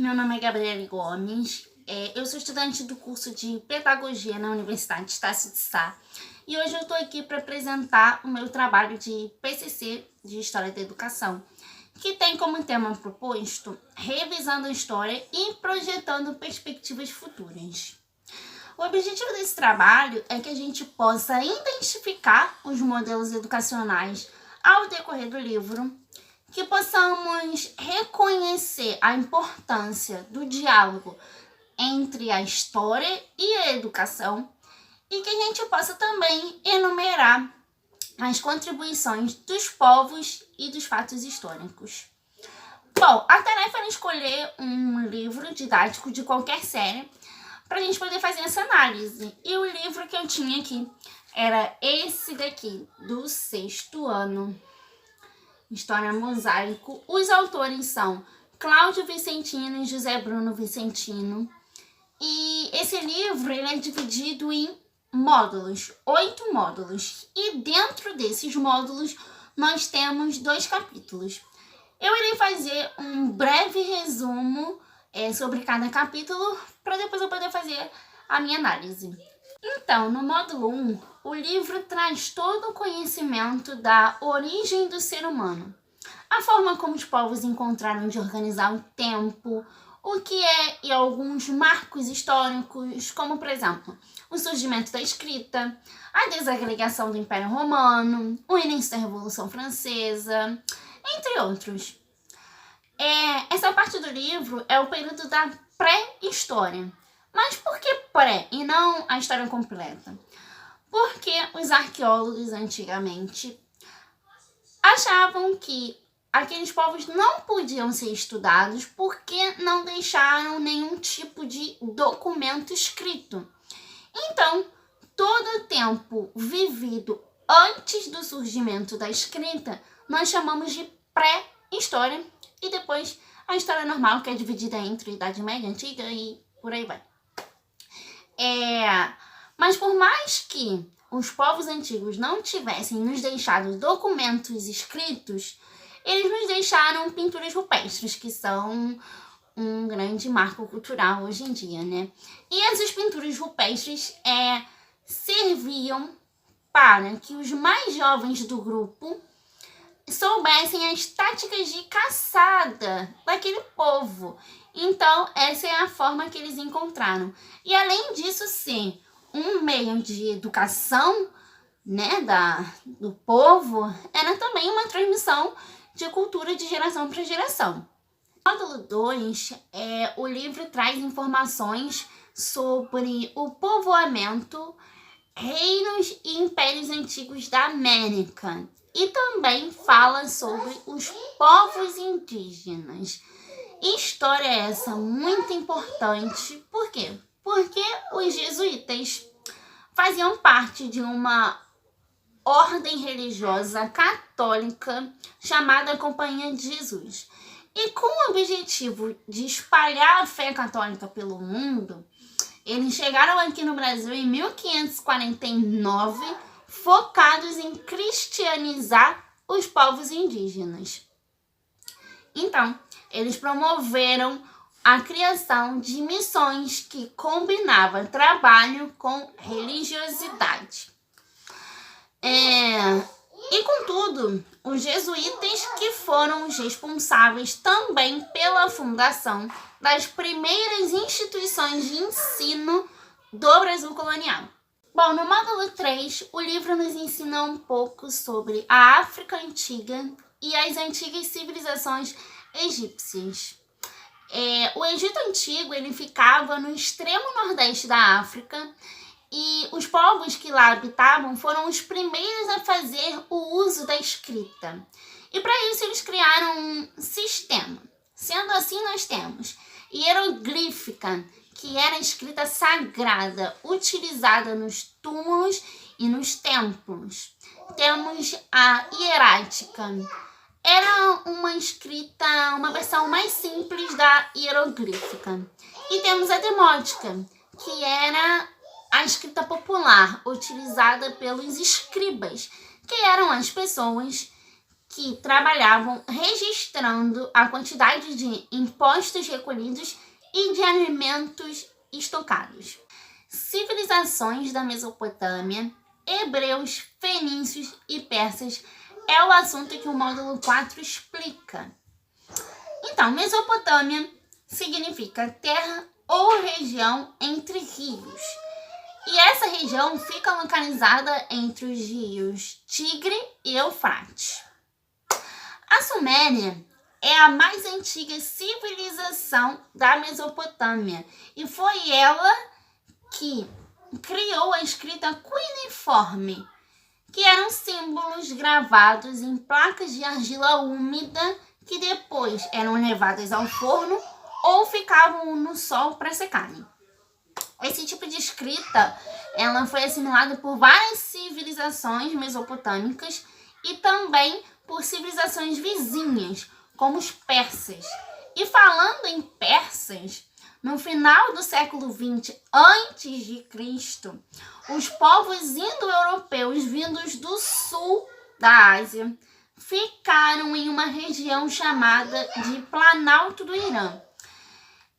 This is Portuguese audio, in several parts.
Meu nome é Gabriele Gomes, eu sou estudante do curso de Pedagogia na Universidade Estácio de Sá e hoje eu estou aqui para apresentar o meu trabalho de PCC, de História da Educação, que tem como tema proposto revisando a história e projetando perspectivas futuras. O objetivo desse trabalho é que a gente possa identificar os modelos educacionais ao decorrer do livro, que possamos reconhecer a importância do diálogo entre a história e a educação e que a gente possa também enumerar as contribuições dos povos e dos fatos históricos. Bom, a tarefa era escolher um livro didático de qualquer série para a gente poder fazer essa análise. E o livro que eu tinha aqui era esse daqui, do 6º ano. História Mosaico. Os autores são Cláudio Vicentino e José Bruno Vicentino. E esse livro ele é dividido em módulos, 8 módulos. E dentro desses módulos nós temos 2 capítulos. Eu irei fazer um breve resumo sobre cada capítulo para depois eu poder fazer a minha análise. Então, no módulo 1, o livro traz todo o conhecimento da origem do ser humano, a forma como os povos encontraram de organizar o tempo, o que é e alguns marcos históricos, como, por exemplo, o surgimento da escrita, a desagregação do Império Romano, o início da Revolução Francesa, entre outros. Essa parte do livro é o período da pré-história. Mas por que pré e não a história completa? Porque os arqueólogos antigamente achavam que aqueles povos não podiam ser estudados porque não deixaram nenhum tipo de documento escrito. Então, todo o tempo vivido antes do surgimento da escrita, nós chamamos de pré-história e depois a história normal, que é dividida entre Idade Média, Antiga e por aí vai. Mas por mais que os povos antigos não tivessem nos deixado documentos escritos, eles nos deixaram pinturas rupestres, que são um grande marco cultural hoje em dia, né? E essas pinturas rupestres serviam para que os mais jovens do grupo soubessem as táticas de caçada daquele povo. Então, essa é a forma que eles encontraram. E além disso ser um meio de educação, né, do povo, era também uma transmissão de cultura de geração para geração. No módulo 2, o livro traz informações sobre o povoamento, reinos e impérios antigos da América. E também fala sobre os povos indígenas. História essa muito importante. Por quê? Porque os jesuítas faziam parte de uma ordem religiosa católica chamada Companhia de Jesus. E com o objetivo de espalhar a fé católica pelo mundo, eles chegaram aqui no Brasil em 1549, focados em cristianizar os povos indígenas. Então, eles promoveram a criação de missões que combinavam trabalho com religiosidade. E contudo, os jesuítas que foram os responsáveis também pela fundação das primeiras instituições de ensino do Brasil colonial. Bom, no módulo 3, o livro nos ensina um pouco sobre a África Antiga e as antigas civilizações egípcias. O Egito Antigo ele ficava no extremo nordeste da África e os povos que lá habitavam foram os primeiros a fazer o uso da escrita. E para isso eles criaram um sistema. Sendo assim, nós temos hieroglífica, que era a escrita sagrada, utilizada nos túmulos e nos templos. Temos a hierática. Era uma escrita, uma versão mais simples da hieroglífica. E temos a demótica, que era a escrita popular, utilizada pelos escribas, que eram as pessoas que trabalhavam registrando a quantidade de impostos recolhidos e de alimentos estocados. Civilizações da Mesopotâmia, hebreus, fenícios e persas é o assunto que o módulo 4 explica. Então, Mesopotâmia significa terra ou região entre rios. E essa região fica localizada entre os rios Tigre e Eufrates. A Suméria é a mais antiga civilização da Mesopotâmia e foi ela que criou a escrita cuneiforme, que eram símbolos gravados em placas de argila úmida que depois eram levadas ao forno ou ficavam no sol para secarem. Esse tipo de escrita ela foi assimilada por várias civilizações mesopotâmicas e também por civilizações vizinhas, como os persas. E falando em persas, no final do século XX a.C., os povos indo-europeus vindos do sul da Ásia ficaram em uma região chamada de Planalto do Irã.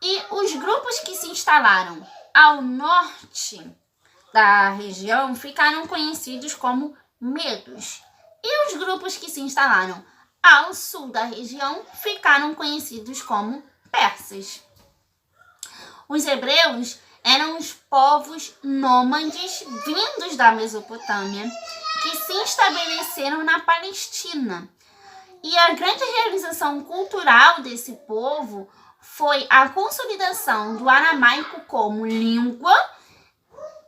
E os grupos que se instalaram ao norte da região ficaram conhecidos como medos. E os grupos que se instalaram ao sul da região ficaram conhecidos como persas. Os hebreus eram os povos nômades vindos da Mesopotâmia que se estabeleceram na Palestina. E a grande realização cultural desse povo foi a consolidação do aramaico como língua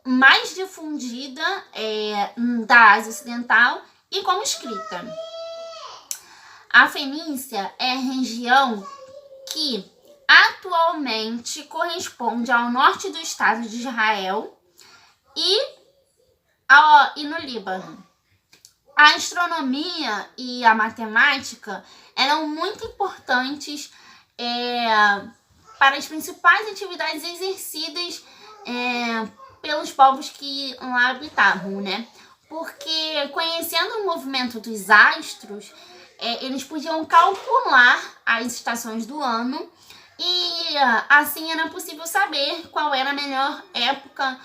mais difundida da Ásia Ocidental e como escrita. A Fenícia é a região que atualmente corresponde ao norte do estado de Israel e no Líbano. A astronomia e a matemática eram muito importantes para as principais atividades exercidas pelos povos que lá habitavam, né? Porque conhecendo o movimento dos astros, eles podiam calcular as estações do ano e assim era possível saber qual era a melhor época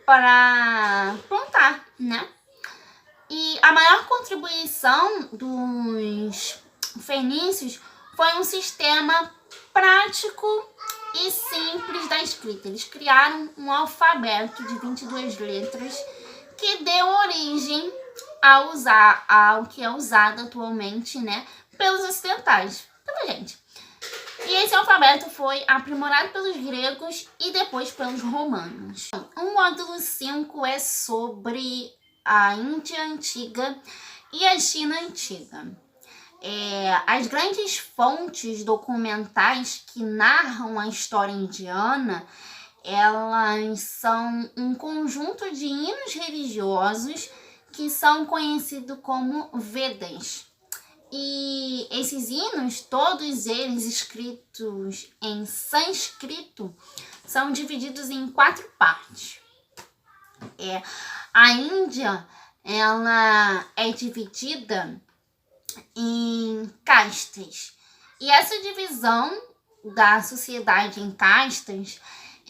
para plantar, né? E a maior contribuição dos fenícios foi um sistema prático e simples da escrita. Eles criaram um alfabeto de 22 letras que deu origem ao que é usado atualmente, né, pelos ocidentais, pela gente. E esse alfabeto foi aprimorado pelos gregos e depois pelos romanos. O módulo 5 é sobre a Índia Antiga e a China Antiga. As grandes fontes documentais que narram a história indiana, elas são um conjunto de hinos religiosos que são conhecidos como Vedas. E esses hinos, todos eles escritos em sânscrito, são divididos em 4 partes. A Índia, ela é dividida em castas. E essa divisão da sociedade em castas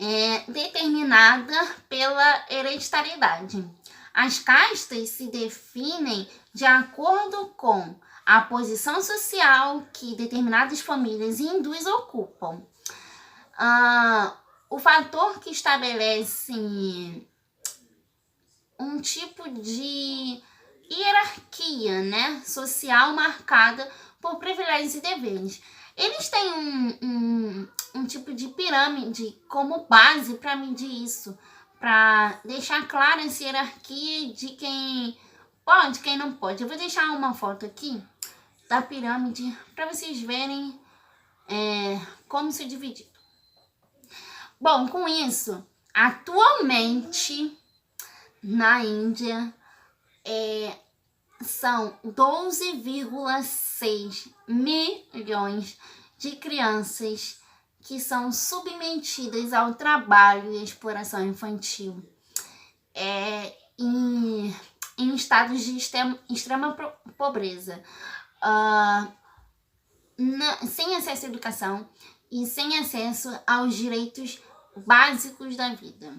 é determinada pela hereditariedade. As castas se definem de acordo com a posição social que determinadas famílias hindus ocupam. O fator que estabelece um tipo de hierarquia, né, social marcada por privilégios e deveres. Eles têm um tipo de pirâmide como base para medir isso, para deixar clara essa hierarquia de quem pode e quem não pode. Eu vou deixar uma foto aqui da pirâmide para vocês verem como se dividir. Bom, com isso, atualmente na Índia são 12,6 milhões de crianças que são submetidas ao trabalho e exploração infantil em estados de extrema pobreza. sem acesso à educação e sem acesso aos direitos básicos da vida.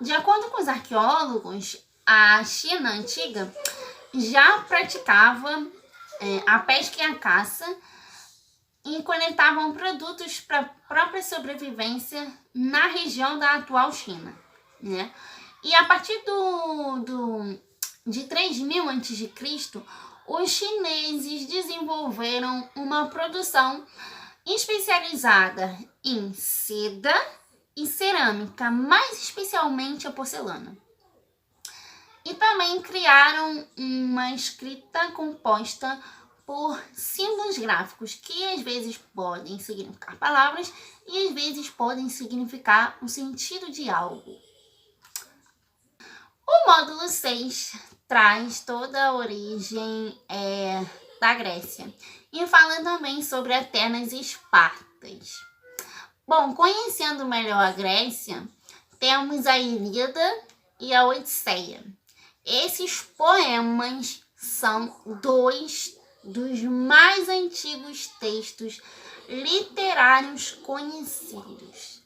De acordo com os arqueólogos, a China antiga já praticava a pesca e a caça e coletavam produtos para a própria sobrevivência na região da atual China, né? E a partir de 3000 a.C., os chineses desenvolveram uma produção especializada em seda e cerâmica, mais especialmente a porcelana. E também criaram uma escrita composta por símbolos gráficos, que às vezes podem significar palavras e às vezes podem significar o sentido de algo. O módulo 6 traz toda a origem da Grécia e fala também sobre Atenas e Espartas. Bom, conhecendo melhor a Grécia, temos a Ilíada e a Odisseia. Esses poemas são dois dos mais antigos textos literários conhecidos.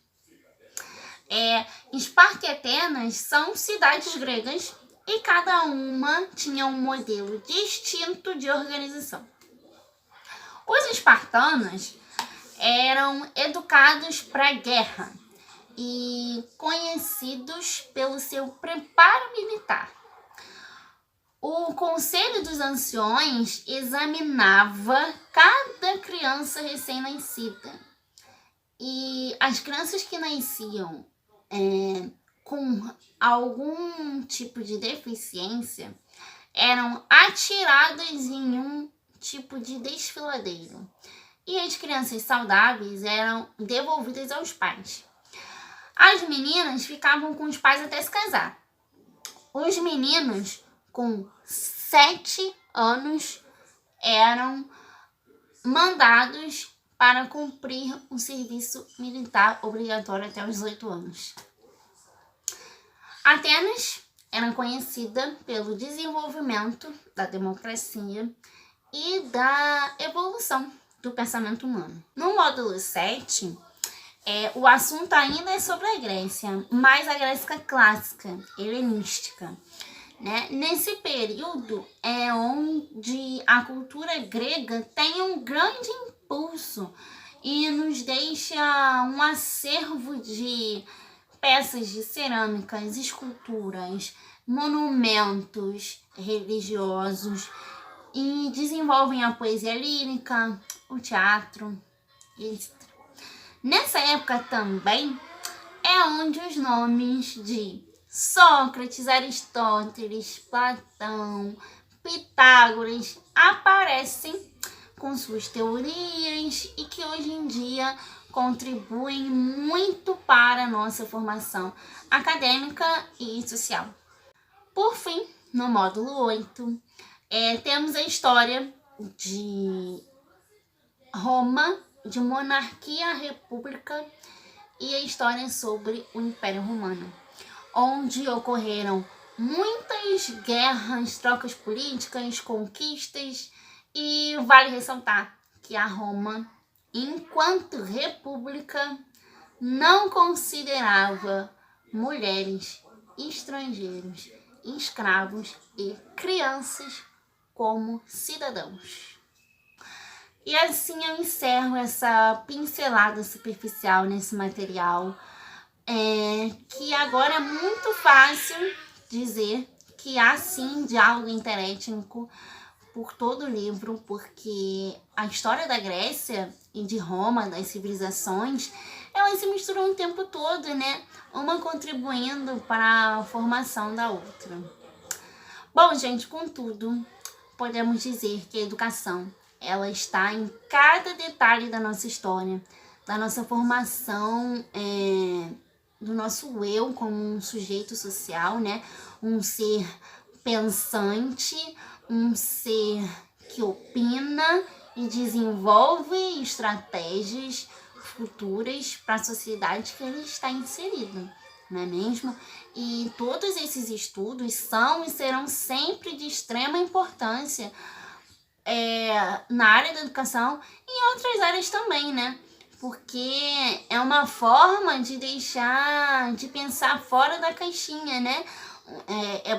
Esparta e Atenas são cidades gregas e cada uma tinha um modelo distinto de organização. Os espartanos eram educados para a guerra e conhecidos pelo seu preparo militar. O Conselho dos Anciões examinava cada criança recém-nascida e as crianças que nasciam com algum tipo de deficiência eram atiradas em um tipo de desfiladeiro e as crianças saudáveis eram devolvidas aos pais. As meninas ficavam com os pais até se casar. Os meninos com 7 anos eram mandados para cumprir um serviço militar obrigatório até os 18 anos. Atenas era conhecida pelo desenvolvimento da democracia e da evolução do pensamento humano. No módulo 7, o assunto ainda é sobre a Grécia, mas a Grécia clássica, helenística. Né? Nesse período é onde a cultura grega tem um grande impulso e nos deixa um acervo de peças de cerâmicas, esculturas, monumentos religiosos e desenvolvem a poesia lírica, o teatro, etc. Nessa época também é onde os nomes de Sócrates, Aristóteles, Platão, Pitágoras aparecem com suas teorias e que hoje em dia contribuem muito para a nossa formação acadêmica e social. Por fim, no módulo 8, temos a história de Roma, de monarquia, república e a história sobre o Império Romano, onde ocorreram muitas guerras, trocas políticas, conquistas e vale ressaltar que a Roma, enquanto república, não considerava mulheres, estrangeiros, escravos e crianças como cidadãos. E assim eu encerro essa pincelada superficial nesse material, que agora é muito fácil dizer que há sim diálogo interétnico por todo o livro, porque a história da Grécia e de Roma, das civilizações, elas se misturam o tempo todo, né? Uma contribuindo para a formação da outra. Bom, gente, contudo, podemos dizer que a educação, ela está em cada detalhe da nossa história, da nossa formação, do nosso eu como um sujeito social, né? Um ser pensante, um ser que opina e desenvolve estratégias futuras para a sociedade que ele está inserido. não é mesmo? E todos esses estudos são e serão sempre de extrema importância na área da educação e em outras áreas também, né? Porque é uma forma de pensar fora da caixinha, né?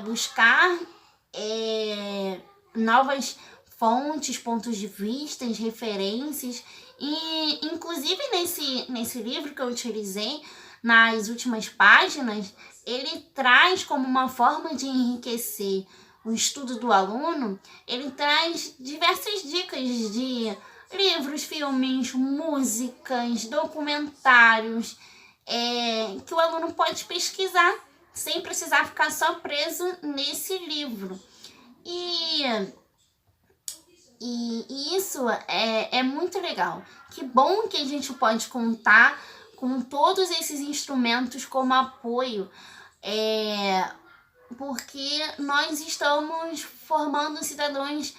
Buscar novas fontes, pontos de vista, referências. E, inclusive, nesse livro que eu utilizei, nas últimas páginas, ele traz como uma forma de enriquecer o estudo do aluno, ele traz diversas dicas de livros, filmes, músicas, documentários, que o aluno pode pesquisar sem precisar ficar só preso nesse livro. E isso é muito legal. Que bom que a gente pode contar com todos esses instrumentos como apoio, porque nós estamos formando cidadãos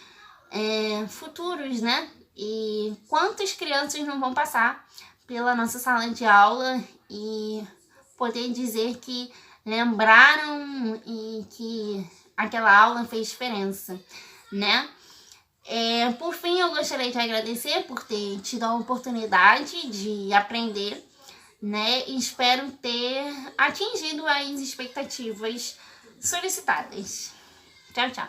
futuros, né? E quantas crianças não vão passar pela nossa sala de aula e poder dizer que lembraram e que aquela aula fez diferença, né? Por fim, eu gostaria de agradecer por ter tido a oportunidade de aprender, né? E espero ter atingido as expectativas solicitadas. Tchau, tchau.